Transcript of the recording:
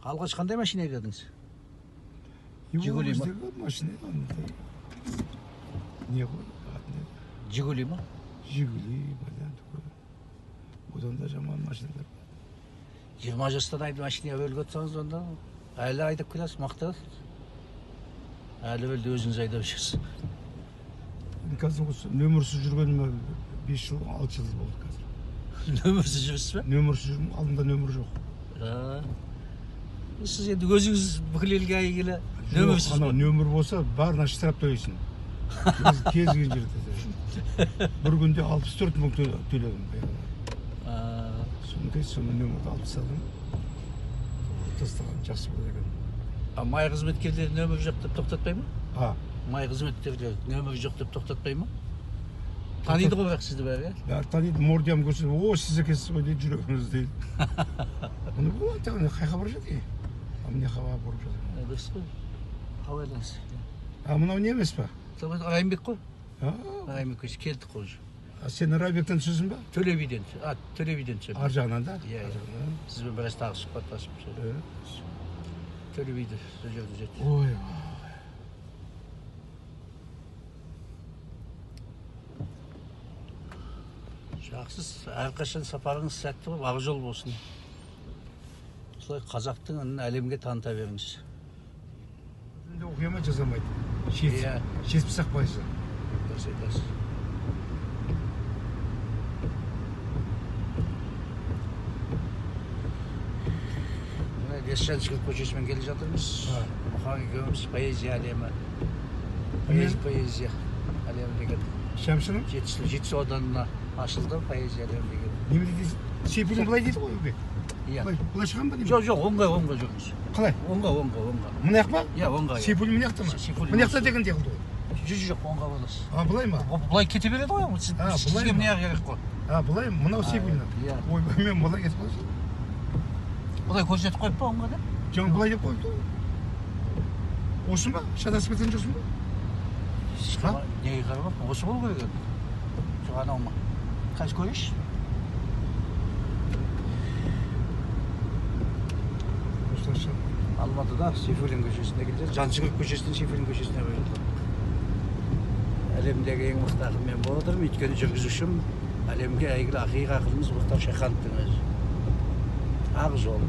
Алғаш қандай машина көрдіңіз? Жигули ма? Машина. Не ғой? Жигули ма? Жигули, одан да жаман машиналар. 20 жастан айды машина бөліп өтсаңыз онда әлі айдап келесіз, мақтасыз. Әлі бөлді өзіңіз айдап жүрсіз. Қазір осы нөмірсіз жүргеніме 5 жыл, 6 жыл болды қазір. Нөмірсіз жүрсіз бе? Нөмірсіз жүрмін, алдымда нөмір жоқ. Сіз енді өзіңіз бүкіл елге әйгілі нөмірсіз ғой. Нөмір болса бәрін штраф төлейсің. Кез келген жерде. Бір күнде 64 мың төледім. Соны нөмірді алып тастадым. Тастаған жақсы болады екен. Май қызметкерлері нөмір жоқ деп тоқтатпай ма? Май қызметкерлері нөмір жоқ деп тоқтатпай ма? Таниды ғой бірақ сізді бәрі, бәрі таниды, мордиям көрсе, о, сіз екенсіз ғой дейді, жүрегіңіз дейді. Оны болады, қайқа барып жатыр? Міне қаға барып жатыр. Дұрыс қой. Қалайлаңыз. Мынау не емес па? Райымбек қой. Райымбек көші келдік қой. Сен Райымбектен түсесің ба? Төлебиден түсемін. Ар жағынан да? Иә. Сізбен біраз тағы сұхбаттасып жүрміз. Төлебиді сол жерде жетті. Ой. Жақсыз, әрқашан сапарыңыз сәтті болып, ақ жол болсын. Осылай қазақтың үнін әлемге таныта беріңіз. Енді оқима жазамайды. 70-ақ пайызы. Дұрыс айтасыз. Лесжанский көшесімен келе жатырмыз. Мұқан екеуміз поэзия әлемі. Поэзия әлемі деген. Шәмшінің? Жетісу ауданына ашылды поэзия әлемі деген. Неме дейді? Сейфуллин былай дейді ғой? Иә. Былай шығам ба? Жоқ, оңға жүрміз. Қалай? Оңға. Мына яқ па? Иә, оңға. Сейфуллин мына жақта ма? Мына жақта деген де қылды ғой? Жоқ, оңға боласыз. Былай ма? Бұлай кете береді ғой, сізге мына яқ керек қой. Былай, мынау Сейфуллин. Иә. Ой, мен былай кетіп қаласың. Бұлай көрсетіп қойып па оңға деп? Жаңа былай деп қойыпты ғой. Осы ма? Шатасып кеткен жоқсың ба? Неге қарап? Осы болу керек еді. Жоқ, анау ма? Қазір көрейінші. Осылайша. Алматыда Сейфуллин көшесіне келдік. Жансүгіров көшесінен Сейфуллин көшесіне қойылды. Әлемдегі ең мықты ақыл мен болып отырмын. Өйткені жүргізушім әлемге әйгілі ақиық ақылымыз Мұхтар Шайхановтың өзі. Ақ жол.